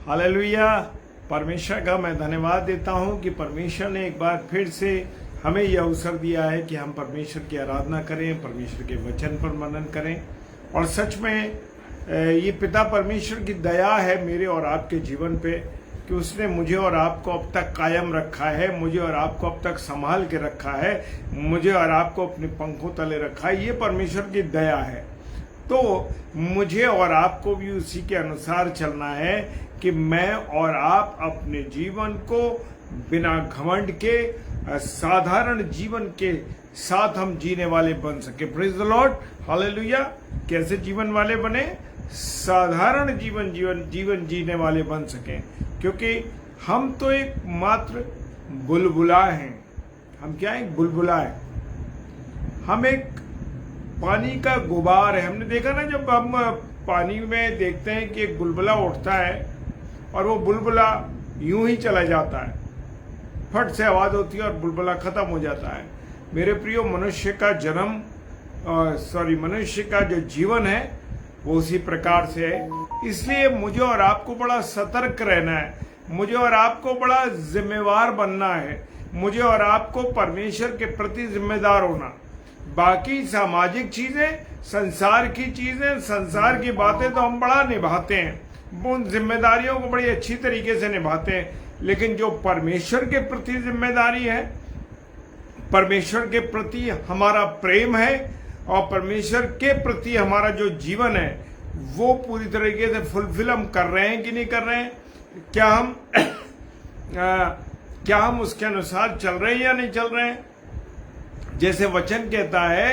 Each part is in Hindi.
हालेलुया। परमेश्वर का मैं धन्यवाद देता हूं कि परमेश्वर ने एक बार फिर से हमें यह अवसर दिया है कि हम परमेश्वर की आराधना करें, परमेश्वर के वचन पर मनन करें। और सच में ये पिता परमेश्वर की दया है मेरे और आपके जीवन पे कि उसने मुझे और आपको अब तक कायम रखा है, मुझे और आपको अब तक संभाल के रखा है, मुझे और आपको अपने पंखों तले रखा है। ये परमेश्वर की दया है। तो मुझे और आपको भी उसी के अनुसार चलना है कि मैं और आप अपने जीवन को बिना घमंड के साधारण जीवन के साथ हम जीने वाले बन सके। Praise the Lord, hallelujah. कैसे जीवन वाले बने? साधारण जीवन जीने वाले बन सके, क्योंकि हम तो एक मात्र बुलबुला हैं। हम क्या है? बुलबुला है। हम एक पानी का गुबार है। हमने देखा ना, जब हम पानी में देखते हैं कि एक बुलबुला उठता है और वो बुलबुला यूं ही चला जाता है, फट से आवाज होती है और बुलबुला खत्म हो जाता है। मेरे प्रियो, मनुष्य का जो जीवन है वो उसी प्रकार से है। इसलिए मुझे और आपको बड़ा सतर्क रहना है, मुझे और आपको बड़ा जिम्मेवार बनना है, मुझे और आपको परमेश्वर के प्रति जिम्मेदार होना। बाकी सामाजिक चीजें, संसार की चीजें, संसार की बातें तो हम बड़ा निभाते हैं, उन जिम्मेदारियों को बड़ी अच्छी तरीके से निभाते हैं। लेकिन जो परमेश्वर के प्रति जिम्मेदारी है, परमेश्वर के प्रति हमारा प्रेम है और परमेश्वर के प्रति हमारा जो जीवन है वो पूरी तरीके से फुलफिल हम कर रहे हैं कि नहीं कर रहे हैं? क्या हम उसके अनुसार चल रहे हैं या नहीं चल रहे हैं? जैसे वचन कहता है,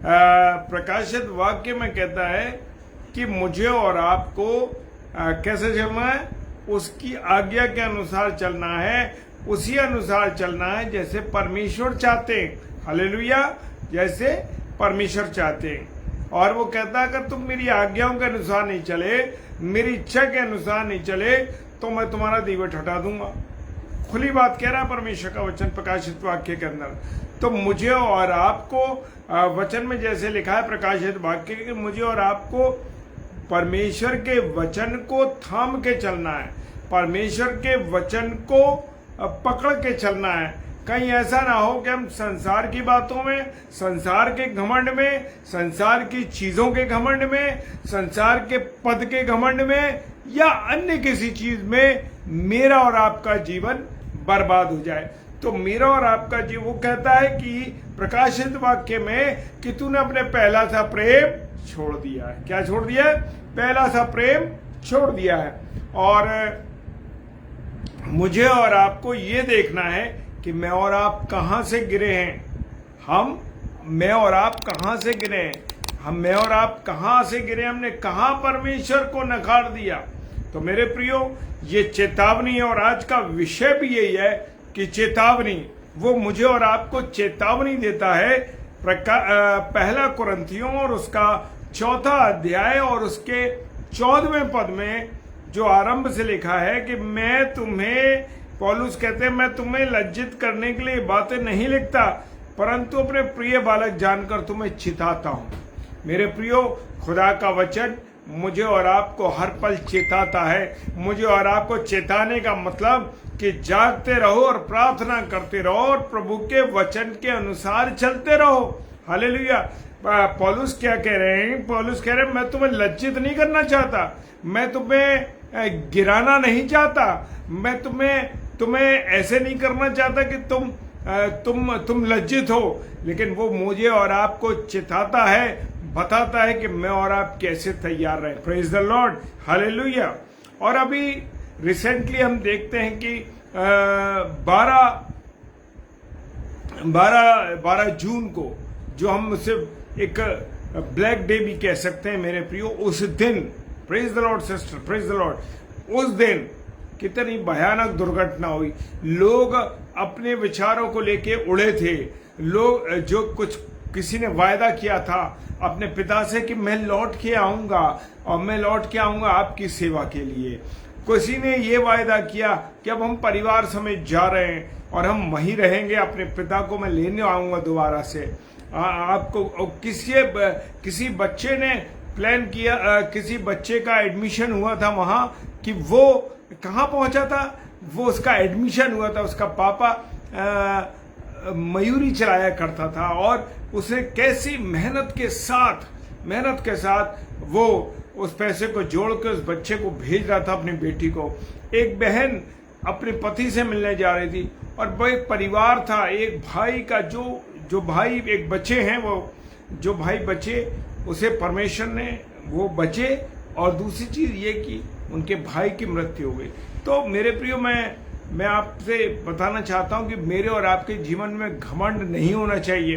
प्रकाशित वाक्य में कहता है कि मुझे और आपको कैसे चलना है? उसकी आज्ञा के अनुसार चलना है, उसी अनुसार चलना है जैसे परमेश्वर चाहते हैं। हालेलुया। जैसे परमेश्वर चाहते हैं। और वो कहता है अगर तुम मेरी आज्ञाओं के अनुसार नहीं चले, मेरी इच्छा के अनुसार नहीं चले, तो मैं तुम्हारा दीवट हटा दूंगा। खुली बात कह रहा है परमेश्वर का वचन प्रकाशित वाक्य के अंदर। तो मुझे और आपको वचन में जैसे लिखा है प्रकाशित वाक्य कि मुझे और आपको परमेश्वर के वचन को थाम के चलना है, परमेश्वर के वचन को पकड़ के चलना है। कहीं ऐसा ना हो कि हम संसार की बातों में, संसार के घमंड में, संसार की चीजों के घमंड में, संसार के पद के घमंड में या अन्य किसी चीज में मेरा और आपका जीवन बर्बाद हो जाए। तो मेरा और आपका जीवन, वो कहता है कि प्रकाशित वाक्य में कि तूने अपने पहला सा प्रेम छोड़ दिया है। क्या छोड़ दिया है? पहला सा प्रेम छोड़ दिया है। और मुझे और आपको ये देखना है कि मैं और आप कहां से गिरे हैं। मैं और आप कहां से गिरे हैं? मैं और आप कहां से गिरे? हमने कहां परमेश्वर को नकार दिया? तो मेरे प्रियो, ये चेतावनी है और आज का विषय भी यही है कि चेतावनी, वो मुझे और आपको चेतावनी देता है। पहला कुरिन्थियों और उसका 4 अध्याय और उसके 14वें पद में जो आरंभ से लिखा है कि मैं तुम्हें, पौलुस कहते हैं, मैं तुम्हें लज्जित करने के लिए बातें नहीं लिखता, परंतु अपने प्रिय बालक जानकर तुम्हें चिताता हूं। मेरे प्रियो, खुदा का वचन मुझे और आपको हर पल चेताता है। मुझे और आपको चेताने का मतलब कि जागते रहो और प्रार्थना करते रहो और प्रभु के वचन के अनुसार चलते रहो। हालेलुया। पौलुस क्या कह रहे हैं? पौलुस कह रहे हैं मैं तुम्हें लज्जित नहीं करना चाहता, मैं तुम्हें गिराना नहीं चाहता, मैं तुम्हें ऐसे नहीं करना चाहता कि तुम लज्जित हो, लेकिन वो मुझे और आपको चिताता है, बताता है कि मैं और आप कैसे तैयार रहे। Praise the Lord, hallelujah. और अभी रिसेंटली हम देखते हैं कि 12 जून को, जो हम सिर्फ एक ब्लैक डे भी कह सकते हैं मेरे प्रियो, उस दिन, praise the Lord sister, praise the Lord, उस दिन कितनी भयानक दुर्घटना हुई। लोग अपने विचारों को लेके उड़े थे। लोग जो कुछ किसी ने वायदा किया था अपने पिता से कि मैं लौट के आऊंगा और मैं लौट के आऊंगा आपकी सेवा के लिए। किसी ने ये वायदा किया कि अब हम परिवार समेत जा रहे हैं और हम वहीं रहेंगे, अपने पिता को मैं लेने आऊंगा दोबारा से। आपको किसी बच्चे ने प्लान किया, किसी बच्चे का एडमिशन हुआ था वहां कि वो कहाँ पहुंचा था? वो उसका एडमिशन हुआ था, उसका पापा मयूरी चलाया करता था और उसे कैसी मेहनत के साथ वो उस पैसे को जोड़ के उस बच्चे को भेज रहा था, अपनी बेटी को। एक बहन अपने पति से मिलने जा रही थी और वो एक परिवार था, एक भाई का जो भाई एक बच्चे हैं, वो जो भाई बचे उसे परमेश्वर ने वो बचे, और दूसरी चीज ये कि उनके भाई की मृत्यु हो गई। तो मेरे प्रियो, मैं आपसे बताना चाहता हूं कि मेरे और आपके जीवन में घमंड नहीं होना चाहिए।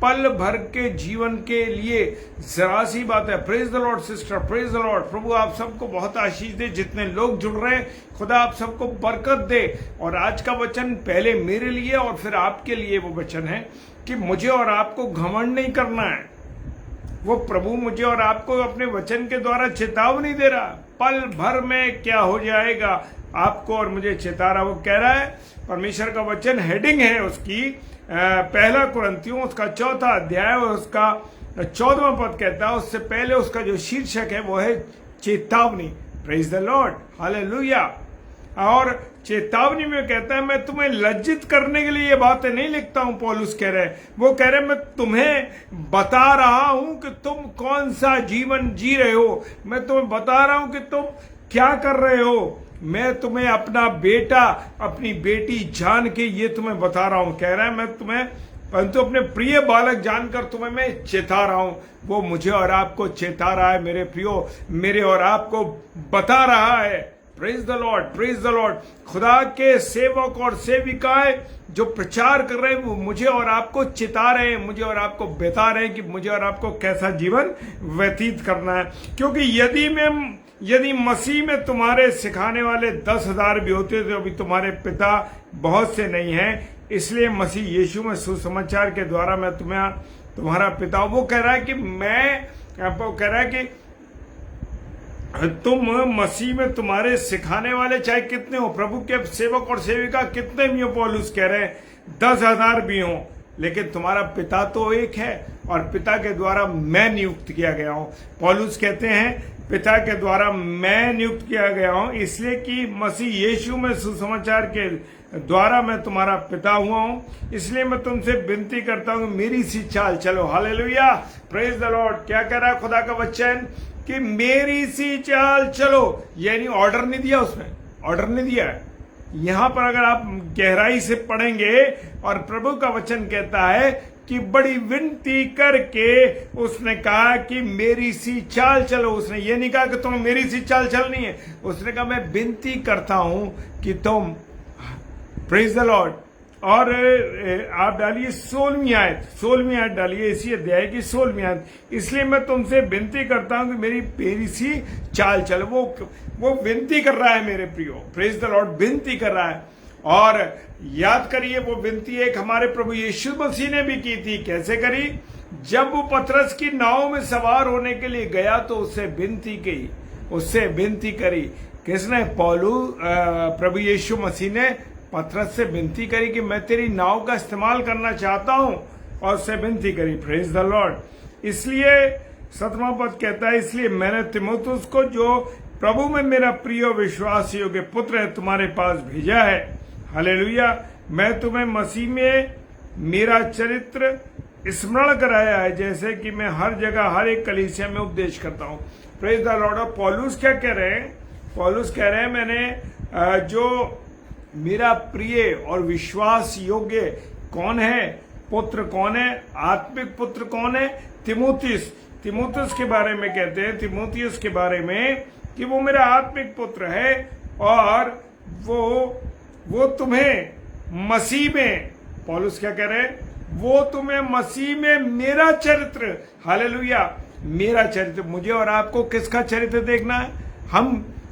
पल भर के जीवन के लिए जरा सी बात है। Praise the Lord sister, praise the Lord. प्रभु आप सबको बहुत आशीष दे, जितने लोग जुड़ रहे हैं खुदा आप सबको बरकत दे। और आज का वचन पहले मेरे लिए और फिर आपके लिए वो वचन है कि मुझे और आपको घमंड नहीं करना है। वो प्रभु मुझे और आपको अपने वचन के द्वारा चेतावनी दे रहा, पल भर में क्या हो जाएगा आपको और मुझे चेता रहा। वो कह रहा है, परमेश्वर का वचन हेडिंग है उसकी पहला कुरिन्थियों उसका 4वां अध्याय और उसका 14वां पद कहता है। उससे पहले उसका जो शीर्षक है वो है चेतावनी। Praise the Lord, hallelujah. और चेतावनी में कहता है, मैं तुम्हें लज्जित करने के लिए ये बातें नहीं लिखता हूं, पौलुस कह रहे हैं। वो कह रहे हैं, मैं तुम्हें बता रहा हूं कि तुम कौन सा जीवन जी रहे हो, मैं तुम्हें बता रहा हूं कि तुम क्या कर रहे हो। मैं तुम्हें अपना बेटा अपनी बेटी जान के ये तुम्हें बता रहा हूं। कह रहा है, मैं तुम्हें परंतु अपने प्रिय बालक जानकर तुम्हें मैं चेता रहा हूं। वो मुझे और आपको चेता रहा है मेरे प्रियो, मेरे और आपको बता रहा है। Praise the Lord, praise the Lord. खुदा के सेवक और सेविकाएं जो प्रचार कर रहे हैं वो मुझे और आपको चिता रहे हैं, मुझे और आपको बता रहे हैं कि मुझे और आपको कैसा जीवन व्यतीत करना है। क्योंकि यदि मसीह में तुम्हारे सिखाने वाले 10,000 भी होते तो अभी तुम्हारे पिता बहुत से नहीं हैं। इसलिए मसीह यीशु में सुसमाचार के द्वारा मैं तुम्हारा पिता। वो कह रहा है कि तुम मसीह में तुम्हारे सिखाने वाले चाहे कितने हो, प्रभु के सेवक और सेविका कितने भी हो, पौलुस कह रहे हैं 10,000 भी हो, लेकिन तुम्हारा पिता तो एक है और पिता के द्वारा मैं नियुक्त किया गया हूं। पौलुस कहते हैं, पिता के द्वारा मैं नियुक्त किया गया हूं, इसलिए कि मसीह यीशु में सुसमाचार के द्वारा मैं तुम्हारा पिता हुआ हूं। इसलिए मैं तुमसे विनती करता हूं, मेरी सी चाल चलो। Hallelujah, praise the Lord. क्या कह रहा है खुदा का वचन कि मेरी सी चाल चलो, यानी ऑर्डर नहीं दिया, उसने ऑर्डर नहीं दिया है। यहां पर अगर आप गहराई से पढ़ेंगे और प्रभु का वचन कहता है कि बड़ी विनती करके उसने कहा कि मेरी सी चाल चलो। उसने ये नहीं कहा कि तुम मेरी सी चाल चलनी है, उसने कहा मैं विनती करता हूं कि तुम, प्रेज द लॉर्ड। और आप डालिए 16वीं आयत डालिए, इसी अध्याय की 16वीं आयत। इसलिए मैं तुमसे विनती करता हूं कि मेरी सी चाल चलो। वो विनती कर रहा है मेरे प्रियो, प्रेज द लॉर्ड, विनती कर रहा है। और याद करिए वो विनती एक हमारे प्रभु यीशु मसीह ने भी की थी। कैसे करी? जब वो पतरस की नाव में सवार होने के लिए गया तो उससे विनती करी। किसने? प्रभु यीशु मसीह ने पतरस से विनती करी कि मैं तेरी नाव का इस्तेमाल करना चाहता हूं, और उससे विनती करी। Praise the Lord. इसलिए 7वां पद कहता है, इसलिए मैंने तीमुथियुस को जो प्रभु में मेरा प्रिय विश्वास योग्य पुत्र है तुम्हारे पास भेजा है। हालेलुया। मैं तुम्हें मसीह में मेरा चरित्र स्मरण कराया है, जैसे कि मैं हर जगह हर एक कलीसिया में उपदेश करता हूं। Praise the Lord. और पौलुस क्या कह रहे हैं? पौलुस कह रहे हैं, मैंने जो मेरा प्रिय और विश्वास योग्य कौन है, पुत्र कौन है, आत्मिक पुत्र कौन है? तीमुथियुस के बारे में कहते हैं, तीमुथियुस के बारे में कि वो मेरा आत्मिक पुत्र है और वो तुम्हें मसीह में, पौलुस क्या कह रहे हैं? वो तुम्हें मसीह में मेरा चरित्र, हालेलुया, मेरा चरित्र। मुझे और आपको किसका चरित्र देखना है?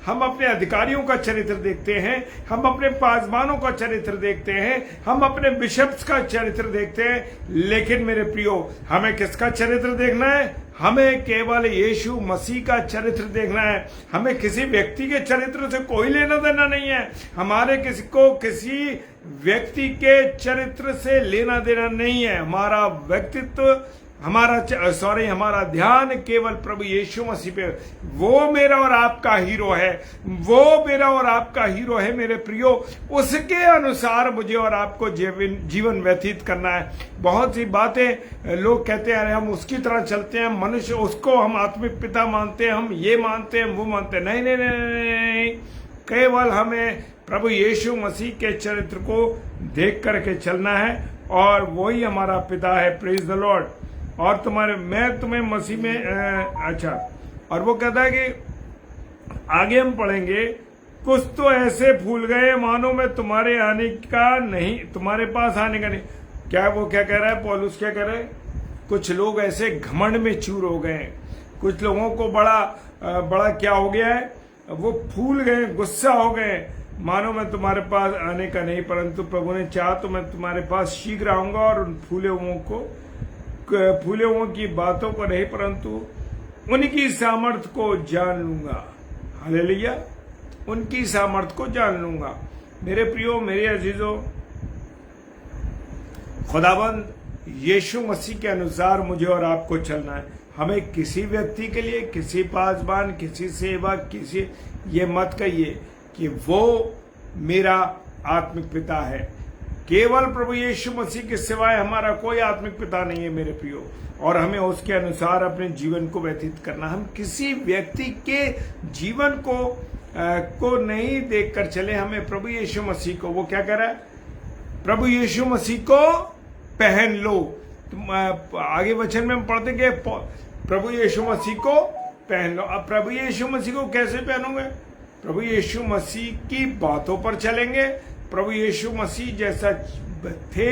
हम अपने अधिकारियों का चरित्र देखते हैं, हम अपने पासवानों का चरित्र देखते हैं, हम अपने बिशप्स का चरित्र देखते हैं, लेकिन मेरे प्रियो हमें किसका चरित्र देखना है? हमें केवल यीशु मसीह का चरित्र देखना है। हमें किसी व्यक्ति के चरित्र से कोई लेना देना नहीं है। हमारे किसी व्यक्ति के चरित्र से लेना देना नहीं है। हमारा व्यक्तित्व हमारा ध्यान केवल प्रभु यीशु मसीह पे। वो मेरा और आपका हीरो है, वो मेरा और आपका हीरो है मेरे प्रियो। उसके अनुसार मुझे और आपको जीवन व्यतीत करना है। बहुत सी बातें लोग कहते हैं अरे हम उसकी तरह चलते हैं, मनुष्य उसको हम आत्मिक पिता मानते हैं, हम ये मानते हैं, वो मानते हैं। नहीं नहीं नहीं नहीं, केवल हमें प्रभु यीशु मसीह के चरित्र को देख करके चलना है और वही हमारा पिता है। Praise the Lord. और मैं तुम्हें मसीह में अच्छा, और वो कहता है कि आगे हम पढ़ेंगे, कुछ तो ऐसे फूल गए मानो मैं तुम्हारे आने का नहीं, तुम्हारे पास आने का नहीं। क्या कह रहा है पौलुस, क्या कह रहा है? कुछ लोग ऐसे घमंड में चूर हो गए हैं, कुछ लोगों को बड़ा क्या हो गया है, वो फूल गए, गुस्सा हो गए, मानो मैं तुम्हारे पास आने का नहीं, परंतु प्रभु ने चाहा तो मैं तुम्हारे पास शीघ्र आऊंगा और उन फूले हुओं की बातों को नहीं परंतु उनकी सामर्थ्य को जान लूंगा। हालेलुया, उनकी सामर्थ्य को जान लूंगा। मेरे प्रियो, मेरे अजीजों, खुदाबंद यीशु मसीह के अनुसार मुझे और आपको चलना है। हमें किसी व्यक्ति के लिए, किसी पासबान, किसी सेवक, किसी ये मत कहिए कि वो मेरा आत्मिक पिता है। केवल प्रभु यीशु मसीह के सिवाय हमारा कोई आत्मिक पिता नहीं है मेरे प्रियो, और हमें उसके अनुसार अपने जीवन को व्यतीत करना। हम किसी व्यक्ति के जीवन को नहीं देखकर चले, हमें प्रभु यीशु मसीह को, वो क्या कह रहा है, प्रभु यीशु मसीह को पहन लो। आगे वचन में हम पढ़ते कि प्रभु यीशु मसीह को पहन लो। अब प्रभु यीशु मसीह को कैसे पहनोगे? प्रभु यीशु मसीह की बातों पर चलेंगे। प्रभु यीशु मसीह जैसा थे,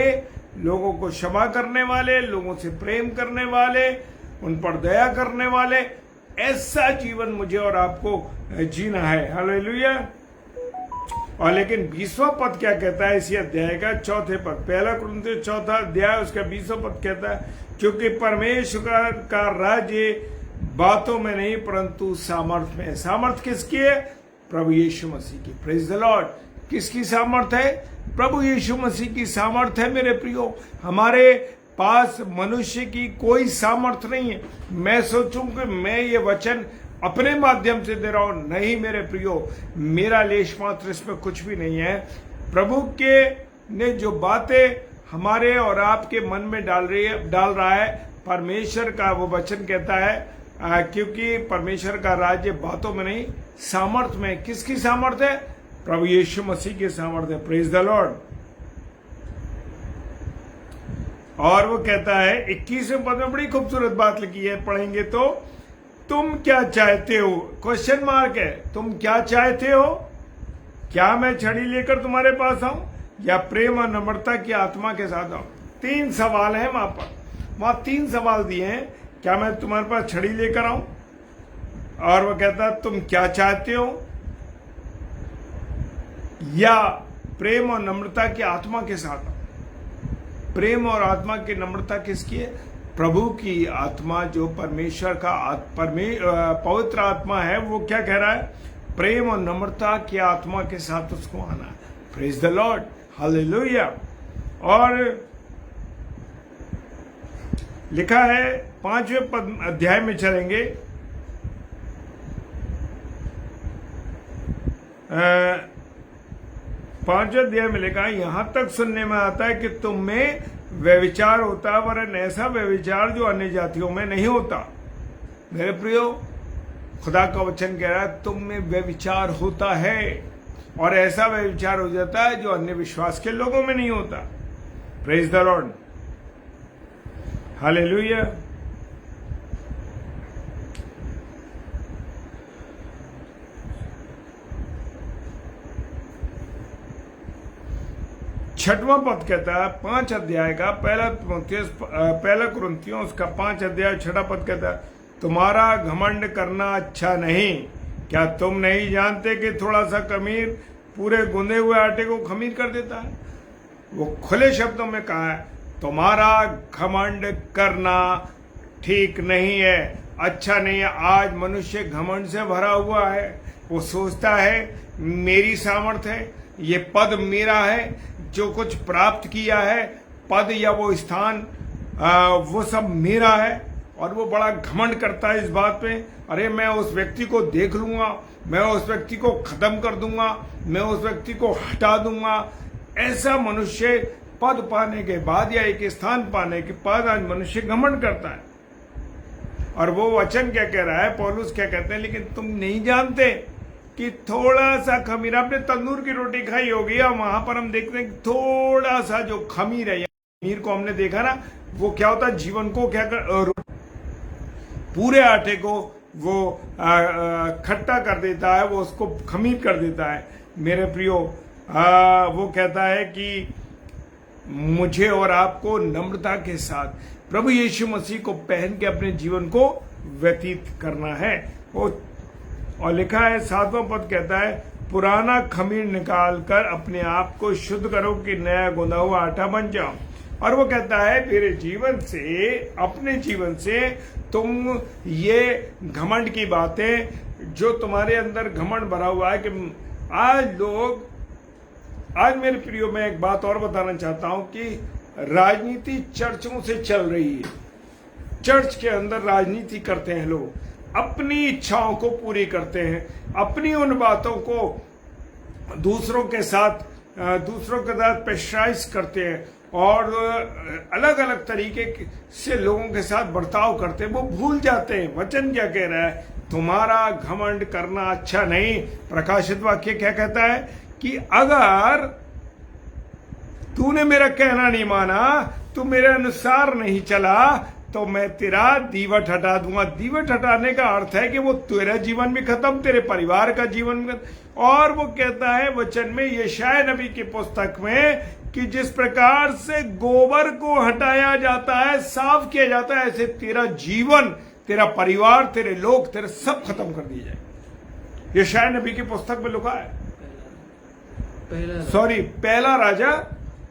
लोगों को क्षमा करने वाले, लोगों से प्रेम करने वाले, उन पर दया करने वाले, ऐसा जीवन मुझे और आपको जीना है। हालेलुया। और लेकिन 20वां पद क्या कहता है इसी अध्याय का? चौथे पद, 1 कुरिन्थियों 4 अध्याय उसका 20वां पद कहता है, क्योंकि परमेश्वर का राज्य बातों में नहीं परंतु सामर्थ्य में है। सामर्थ्य किसकी है? प्रभु यीशु मसीह की। Praise the Lord. किसकी सामर्थ्य है? प्रभु यीशु मसीह की सामर्थ्य है मेरे प्रियो। हमारे पास मनुष्य की कोई सामर्थ्य नहीं है। मैं सोचूं कि मैं ये वचन अपने माध्यम से दे रहा हूं, नहीं मेरे प्रियो, मेरा लेश मात्र इसमें कुछ भी नहीं है। प्रभु के ने जो बातें हमारे और आपके मन में डाल रहा है, परमेश्वर का वो वचन कहता है क्योंकि परमेश्वर का राज्य बातों में नहीं सामर्थ्य में। किसकी सामर्थ्य है? प्रभु यीशु मसीह की सामर्थ्य है। Praise the Lord. और वो कहता है 21वें पद में बड़ी खूबसूरत बात लिखी है, पढ़ेंगे तो, तुम क्या चाहते हो? क्वेश्चन मार्क है। तुम क्या चाहते हो? क्या मैं छड़ी लेकर तुम्हारे पास आऊं या प्रेम और नम्रता की आत्मा के साथ आऊं? 3 सवाल हैं वहां पर। वहां 3 सवाल दिए हैं। क्या मैं तुम्हारे पास छड़ी लेकर आऊं? और वो कहता तुम क्या चाहते हो, या प्रेम और नम्रता की आत्मा के साथ आऊं? प्रेम और आत्मा की नम्रता किसकी है? प्रभु की आत्मा, जो परमेश्वर का पवित्र आत्मा है, वो क्या कह रहा है? प्रेम और नम्रता की आत्मा के साथ उसको आना है। Praise the Lord. हालेलुया। और लिखा है 5वें अध्याय में चलेंगे, 5वें अध्याय में लिखा है, यहां तक सुनने में आता है कि तुम में व्यभिचार होता है, वरन ऐसा व्यभिचार जो अन्य जातियों में नहीं होता। मेरे प्रियो, खुदा का वचन कह रहा है तुम में व्यभिचार होता है, और ऐसा व्यभिचार हो जाता है जो अन्य विश्वास के लोगों में नहीं होता। Praise the Lord. हालेलुया। छठवां पद कहता है 5 अध्याय का, 1 कुरिन्थियों उसका 5 अध्याय 6 पद कहता है, तुम्हारा घमंड करना अच्छा नहीं। क्या तुम नहीं जानते कि थोड़ा सा खमीर पूरे गूंदे हुए आटे को खमीर कर देता है? वो खुले शब्दों में कहा है, तुम्हारा घमंड करना ठीक नहीं है, अच्छा नहीं है। आज मनुष्य घमंड से भरा हुआ है। वो सोचता है मेरी सामर्थ्य है, ये पद मेरा है, जो कुछ प्राप्त किया है, पद या वो स्थान वो सब मेरा है, और वो बड़ा घमंड करता है इस बात पे, अरे मैं उस व्यक्ति को देख लूंगा, मैं उस व्यक्ति को खत्म कर दूंगा, मैं उस व्यक्ति को हटा दूंगा। ऐसा मनुष्य पद पाने के बाद या एक स्थान पाने के बाद आज मनुष्य घमंड करता है। और वो वचन क्या कह रहा है, पौलुस क्या कहते हैं, लेकिन तुम नहीं जानते कि थोड़ा सा खमीर, आपने तंदूर की रोटी खाई होगी, या वहां पर हम देखते हैं थोड़ा सा जो खमीर है, खमीर को हमने देखा ना, वो क्या होता है, जीवन को क्या पूरे आटे को वो खट्टा कर देता है, वो उसको खमीर कर देता है। मेरे प्रियो, वो कहता है कि मुझे और आपको नम्रता के साथ प्रभु यीशु मसीह को पहन के अपने जीवन को व्यतीत करना है। वो और लिखा है 7वां पद कहता है, पुराना खमीर निकाल कर अपने आप को शुद्ध करो कि नया गुंदा हुआ आटा बन जाओ। और वो कहता है मेरे जीवन से, अपने जीवन से तुम ये घमंड की बातें, जो तुम्हारे अंदर घमंड भरा हुआ है कि आज मेरे प्रियो, मैं एक बात और बताना चाहता हूं कि राजनीति चर्चों से चल रही है। चर्च के अंदर राजनीति करते हैं लोग, अपनी इच्छाओं को पूरी करते हैं, अपनी उन बातों को दूसरों के साथ प्रेशराइज करते हैं और अलग अलग तरीके से लोगों के साथ बर्ताव करते हैं। वो भूल जाते हैं वचन क्या कह रहा है, तुम्हारा घमंड करना अच्छा नहीं। प्रकाशित वाक्य क्या कहता है कि अगर तूने मेरा कहना नहीं माना, तू मेरे अनुसार नहीं चला, तो मैं तेरा दीवट हटा दूंगा। दीवट हटाने का अर्थ है कि वो तेरा जीवन भी खत्म, तेरे परिवार का जीवन भी। और वो कहता है वचन में, यशायाह नबी की पुस्तक में, कि जिस प्रकार से गोबर को हटाया जाता है, साफ किया जाता है, ऐसे तेरा जीवन, तेरा परिवार, तेरे लोग, तेरे सब खत्म कर दिए जाए। यशायाह नबी की पुस्तक में लिखा है,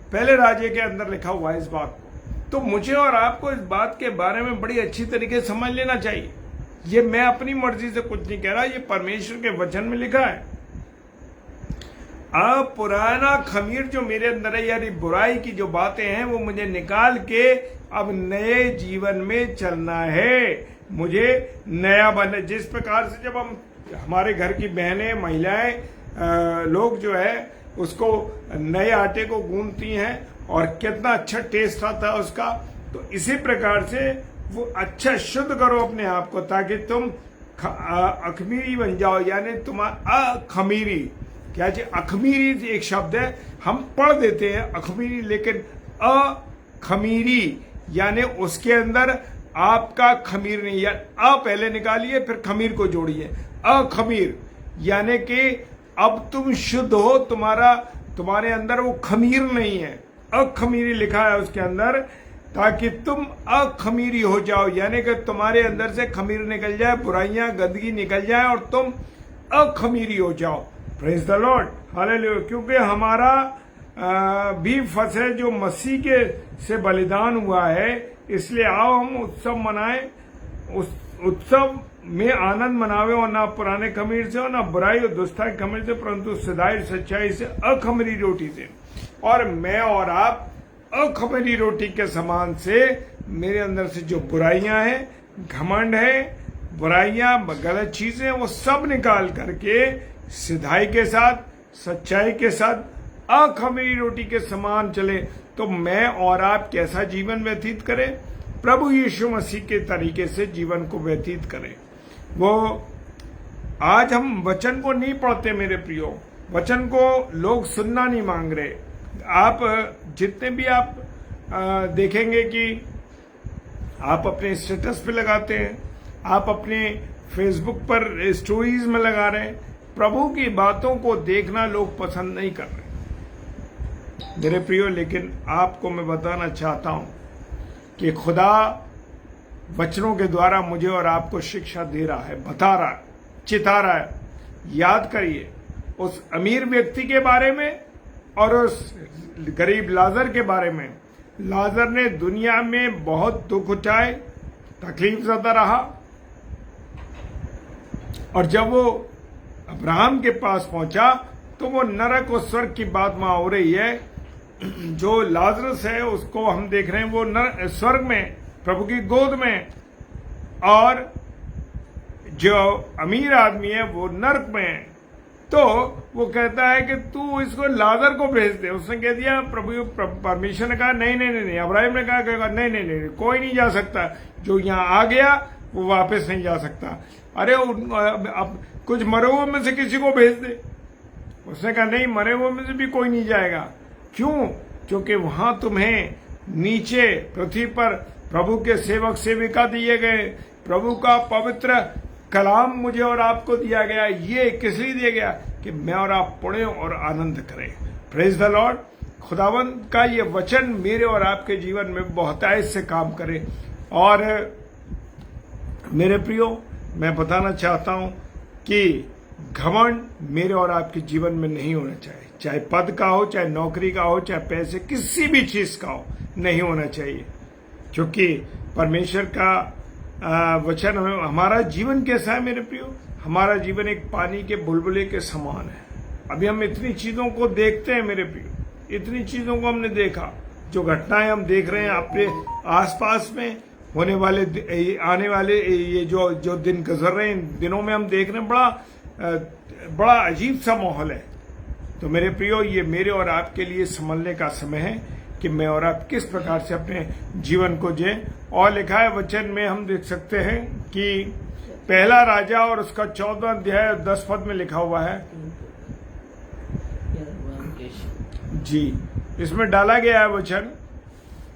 पहले राजे के अंदर लिखा हुआ है इस बात को। तो मुझे और आपको इस बात के बारे में बड़ी अच्छी तरीके से समझ लेना चाहिए। ये मैं अपनी मर्जी से कुछ नहीं कह रहा, ये परमेश्वर के वचन में लिखा है। अब पुराना खमीर जो मेरे अंदर है, यानी बुराई की जो बातें हैं, वो मुझे निकाल के अब नए जीवन में चलना है। मुझे नया बने, जिस प्रकार से जब हम हमारे घर की बहनें, महिलाएं, लोग जो है उसको नए आटे को गूंथती हैं और कितना अच्छा टेस्ट आता है उसका, तो इसी प्रकार से वो अच्छा शुद्ध करो अपने आप को, ताकि तुम अखमीरी बन जाओ। यानी तुम्हारा अखमीरी, क्या जी, अखमीरी एक शब्द है, हम पढ़ देते हैं अखमीरी, लेकिन अखमीरी यानी उसके अंदर आपका खमीर नहीं है। पहले निकालिए, फिर खमीर को जोड़िए। अखमीर यानी कि अब तुम शुद्ध हो, तुम्हारे अंदर वो खमीर नहीं है। अखमीरी लिखा है उसके अंदर, ताकि तुम अखमीरी हो जाओ, यानी कि तुम्हारे अंदर से खमीर निकल जाए, बुराइयां, गंदगी निकल जाए और तुम अखमीरी हो जाओ। Praise the Lord, hallelujah. क्योंकि हमारा भी फसह जो मसीह के से बलिदान हुआ है, इसलिए आओ हम उत्सव मनाएं। उस उत्सव में आनंद मनावे, और ना पुराने खमीर से और ना बुराई और दुष्टता के खमीर से, परंतु सदाई सच्चाई से, अखमीरी रोटी से। और मैं और आप अखमीरी रोटी के समान से, मेरे अंदर से जो बुराइयां हैं, घमंड है, बुराइयां, गलत चीजें, वो सब निकाल करके सिधाई के साथ, सच्चाई के साथ, अखमीरी रोटी के समान चले। तो मैं और आप कैसा जीवन व्यतीत करें? प्रभु यीशु मसीह के तरीके से जीवन को व्यतीत करें। वो आज हम वचन को नहीं पढ़ते मेरे प्रियो, वचन को लोग सुनना नहीं मांग रहे। आप जितने भी आप देखेंगे कि आप अपने स्टेटस पे लगाते हैं, आप अपने फेसबुक पर स्टोरीज में लगा रहे हैं, प्रभु की बातों को देखना लोग पसंद नहीं कर रहे मेरे प्रियो। लेकिन आपको मैं बताना चाहता हूं कि खुदा वचनों के द्वारा मुझे और आपको शिक्षा दे रहा है, बता रहा है, चिता रहा है। याद करिए उस अमीर व्यक्ति के बारे में और उस गरीब लाजर के बारे में। लाजर ने दुनिया में बहुत दुख उठाए, तकलीफ ज़्यादा रहा, और जब वो अब्राहम के पास पहुंचा तो वो नरक और स्वर्ग की बात वहां हो रही है। जो लाजरस है उसको हम देख रहे हैं वो स्वर्ग में प्रभु की गोद में, और जो अमीर आदमी है वो नरक में है। तो वो कहता है कि तू इसको लाजर को भेज दे। उसने कह दिया, प्रभु परमेश्वर ने कहा नहीं नहीं नहीं, अब्राहिम ने कहा नहीं नहीं नहीं, कोई नहीं जा सकता, जो यहाँ आ गया वो वापस नहीं जा सकता। अरे अब कुछ मरे हुए में से किसी को भेज दे। उसने कहा नहीं, मरे हुए में से भी कोई नहीं जाएगा। क्यों? क्योंकि वहां तुम्हें नीचे पृथ्वी पर प्रभु के सेवक सेविका दिए गए, प्रभु का पवित्र कलाम मुझे और आपको दिया गया। ये किस लिए दिया गया? कि मैं और आप पढ़ें और आनंद करें। Praise the Lord. खुदावंद का ये वचन मेरे और आपके जीवन में बहुतायत से काम करे। और मेरे प्रियो, मैं बताना चाहता हूं कि घमंड मेरे और आपके जीवन में नहीं होना चाहिए। चाहे पद का हो, चाहे नौकरी का हो, चाहे पैसे, किसी भी चीज का हो, नहीं होना चाहिए। क्योंकि परमेश्वर का वचन हमें, हमारा जीवन कैसा है मेरे प्रियो? हमारा जीवन एक पानी के बुलबुले के समान है। अभी हम इतनी चीजों को देखते हैं मेरे प्रियो, इतनी चीजों को हमने देखा, जो घटनाएं हम देख रहे हैं अपने आसपास में होने वाले, आने वाले ये जो दिन गुजर रहे हैं, इन दिनों में हम देख रहे हैं बड़ा अजीब सा माहौल है। तो मेरे प्रियो, ये मेरे और आपके लिए संभलने का समय है कि मैं और आप किस प्रकार से अपने जीवन को जिए। और लिखा है वचन में, हम देख सकते हैं कि पहला राजा और उसका 14 अध्याय 10 पद में लिखा हुआ है जी, इसमें डाला गया है वचन,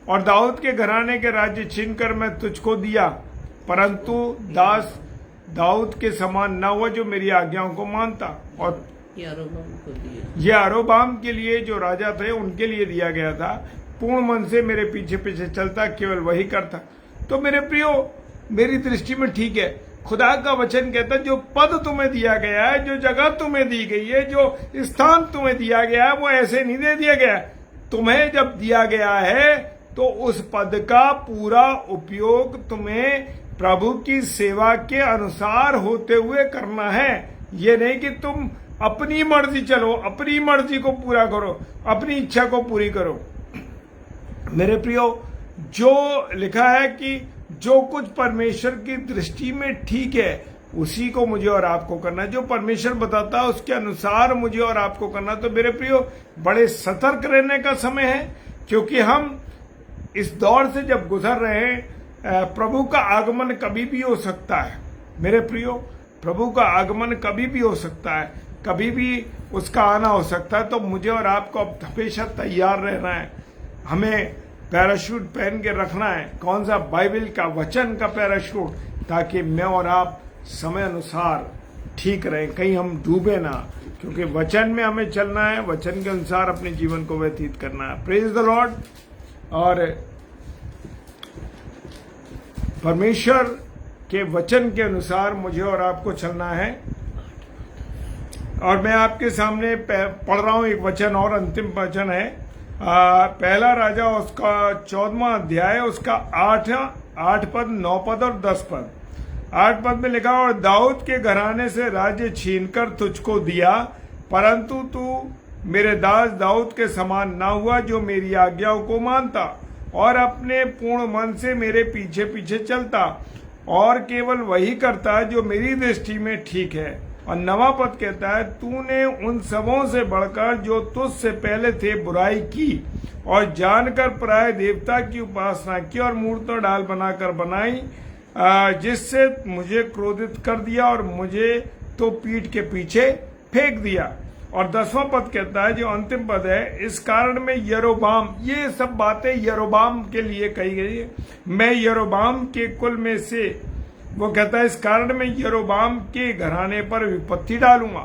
और दाऊद के घराने के राज्य छीनकर मैं तुझको दिया, परंतु दास दाऊद के समान न हुआ जो मेरी आज्ञाओं को मानता। और ये यारोबाम के लिए जो राजा थे उनके लिए दिया गया था, पूर्ण मन से मेरे पीछे पीछे चलता, केवल वही करता। तो मेरे प्रियो, मेरी दृष्टि में ठीक है। खुदा का वचन कहता है जो पद तुम्हें दिया गया है, जो जगह तुम्हें दी गई है, जो स्थान तुम्हें दिया गया है, वो ऐसे नहीं दे दिया गया। तुम्हें जब दिया गया है तो उस पद का पूरा उपयोग तुम्हें प्रभु की सेवा के अनुसार होते हुए करना है। ये नहीं कि तुम अपनी मर्जी चलो, अपनी मर्जी को पूरा करो, अपनी इच्छा को पूरी करो। मेरे प्रियो, जो लिखा है कि जो कुछ परमेश्वर की दृष्टि में ठीक है उसी को मुझे और आपको करना है। जो परमेश्वर बताता है उसके अनुसार मुझे और आपको करना। तो मेरे प्रियो, बड़े सतर्क रहने का समय है, क्योंकि हम इस दौर से जब गुजर रहे हैं, प्रभु का आगमन कभी भी हो सकता है। मेरे प्रियो, प्रभु का आगमन कभी भी हो सकता है, कभी भी उसका आना हो सकता है। तो मुझे और आपको हमेशा तैयार रहना है। हमें पैराशूट पहन के रखना है। कौन सा? बाइबल का वचन का पैराशूट, ताकि मैं और आप समय अनुसार ठीक रहें, कहीं हम डूबे ना। क्योंकि वचन में हमें चलना है, वचन के अनुसार अपने जीवन को व्यतीत करना है। Praise the Lord. और परमेश्वर के वचन के अनुसार मुझे और आपको चलना है। और मैं आपके सामने पढ़ रहा हूं एक वचन, और अंतिम वचन है पहला राजा उसका 14वां अध्याय, उसका 8 पद, 9 पद और 10 पद। 8 पद में लिखा, और दाऊद के घराने से राज्य छीनकर तुझको दिया, परंतु तू मेरे दास दाऊद के समान न हुआ जो मेरी आज्ञाओं को मानता और अपने पूर्ण मन से मेरे पीछे पीछे चलता, और केवल वही करता जो मेरी दृष्टि में ठीक है। और 9वां पद कहता है, तूने उन सबों से बढ़कर जो तुझसे पहले थे बुराई की और जानकर पराये देवता की उपासना की और मूर्तों डाल बनाकर बनाई, जिससे मुझे क्रोधित कर दिया और मुझे तो पीठ के पीछे फेंक दिया। और 10वां पद कहता है, जो अंतिम पद है, इस कारण में यरोबाम, ये सब बातें यरोबाम के लिए कही गई है, मैं यरोबाम के कुल में से, वो कहता है इस कारण मैं यरोबाम के घराने पर विपत्ति डालूंगा।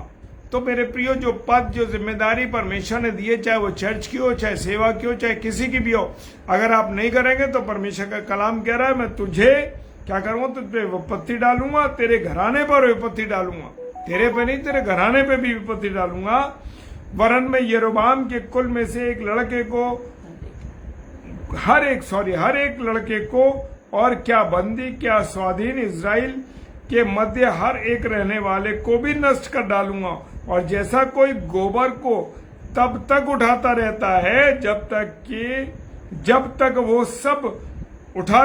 तो मेरे प्रियो, जो पद, जो जिम्मेदारी परमेश्वर ने दी है, चाहे वो चर्च की हो, चाहे सेवा की हो, चाहे किसी की भी हो, अगर आप नहीं करेंगे तो परमेश्वर का कलाम कह रहा है मैं तुझे क्या करूंगा? तुझ पे विपत्ति डालूंगा, तेरे घराने पर विपत्ति डालूंगा, तेरे पे नहीं, तेरे घराने पे भी विपत्ति डालूंगा। वरन में यरोबाम के कुल में से एक लड़के को, हर एक लड़के को, और क्या बंदी क्या स्वाधीन इज़राइल के मध्य हर एक रहने वाले को भी नष्ट कर डालूंगा। और जैसा कोई गोबर को तब तक उठाता रहता है जब तक वो सब उठा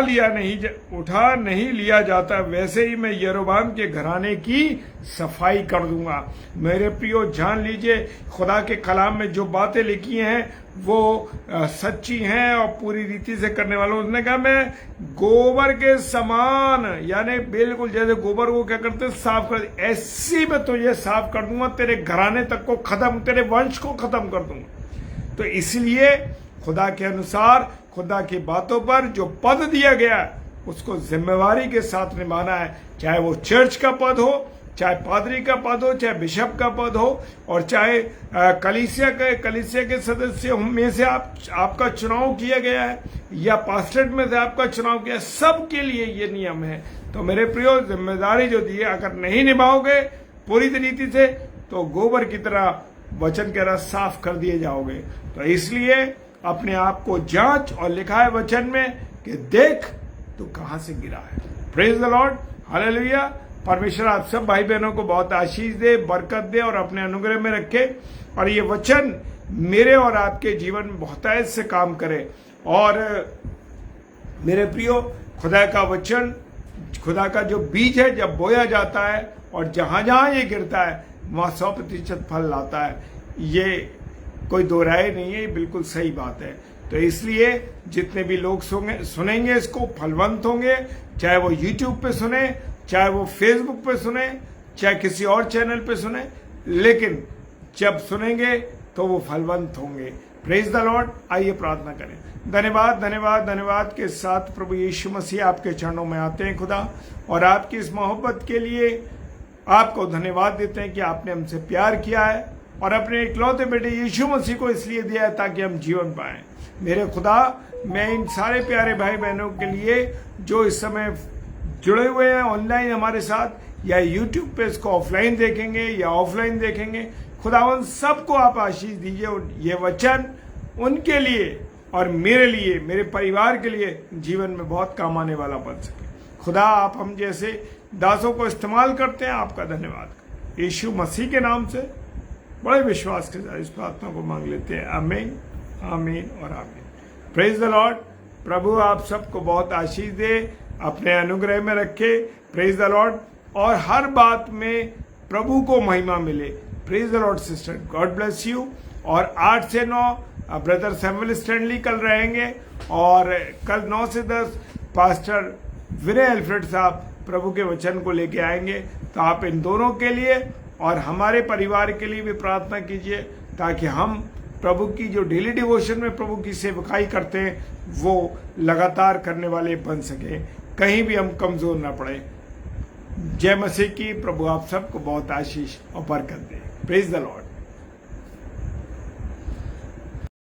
नहीं लिया जाता। वैसे ही मैं यरोबाम के घराने की सफाई कर दूंगा। मेरे प्रियो, जान लीजिए, खुदा के कलाम में जो बातें लिखी हैं वो सच्ची हैं और पूरी रीति से करने वालों। उसने कहा मैं गोबर के समान, यानी बिल्कुल जैसे गोबर को क्या करते हैं, साफ कर, ऐसी मैं तुझे साफ कर दूंगा, तेरे घराने तक को खत्म, तेरे वंश को खत्म कर दूंगा। तो इसलिए खुदा के अनुसार, खुदा की बातों पर जो पद दिया गया उसको जिम्मेवारी के साथ निभाना है। चाहे वो चर्च का पद हो, चाहे पादरी का पद हो, चाहे बिशप का पद हो, और चाहे कलीसिया के सदस्य में से आपका चुनाव किया गया है या पास्टरेट में से आपका चुनाव किया है, सबके लिए ये नियम है। तो मेरे प्रियो, जिम्मेदारी जो दी है अगर नहीं निभाओगे पूरी तरीके से तो गोबर की तरह वचन के रस साफ कर दिए जाओगे। तो इसलिए अपने आप को जांच, और लिखा है वचन में कि देख तू कहां से गिरा है। Praise the Lord, hallelujah. परमेश्वर आप सब भाई बहनों को बहुत आशीष दे, बरकत दे और अपने अनुग्रह में रखे, और ये वचन मेरे और आपके जीवन में बहुतायत से काम करे। और मेरे प्रियो, खुदा का वचन, खुदा का जो बीज है जब बोया जाता है और जहां जहां ये गिरता है वहां 100% फल लाता है। ये कोई दो राय नहीं है, ये बिल्कुल सही बात है। तो इसलिए जितने भी लोग सुनेंगे इसको फलवंत होंगे, चाहे वो YouTube पे सुने, चाहे वो Facebook पे सुने, चाहे किसी और चैनल पे सुने, लेकिन जब सुनेंगे तो वो फलवंत होंगे। Praise the Lord. आइए प्रार्थना करें। धन्यवाद धन्यवाद धन्यवाद के साथ प्रभु यीशु मसीह आपके चरणों में आते हैं खुदा, और आपकी इस मोहब्बत के लिए आपको धन्यवाद देते हैं कि आपने हमसे प्यार किया है और अपने इकलौते बेटे यीशु मसीह को इसलिए दिया है ताकि हम जीवन पाएं। मेरे खुदा, मैं इन सारे प्यारे भाई बहनों के लिए जो इस समय जुड़े हुए हैं ऑनलाइन हमारे साथ, या यूट्यूब पे इसको ऑफलाइन देखेंगे या ऑफलाइन देखेंगे, खुदा उन सबको आप आशीष दीजिए। और ये वचन उनके लिए और मेरे लिए, मेरे परिवार के लिए जीवन में बहुत काम आने वाला बन सके। खुदा, आप हम जैसे दासों को इस्तेमाल करते हैं, आपका धन्यवाद। यीशु मसीह के नाम से बड़े विश्वास के साथ इस प्रार्थना को मांग लेते हैं। आमीन, आमीन और आमीन। Praise the Lord. प्रभु आप सबको बहुत आशीष दे, अपने अनुग्रह में रखे। Praise the Lord. और हर बात में प्रभु को महिमा मिले। Praise the Lord sister, God bless you. और 8 से 9 ब्रदर सैमुअल स्टैनली कल रहेंगे, और कल 9 से 10 पास्टर विनय अल्फ्रेड साहब प्रभु के वचन को लेके आएंगे। तो आप इन दोनों के लिए और हमारे परिवार के लिए भी प्रार्थना कीजिए, ताकि हम प्रभु की जो डेली डिवोशन में प्रभु की सेवकाई करते हैं वो लगातार करने वाले बन सके, कहीं भी हम कमजोर ना पड़े। जय मसीह की। प्रभु आप सबको बहुत आशीष और बरकत दे। Praise the Lord.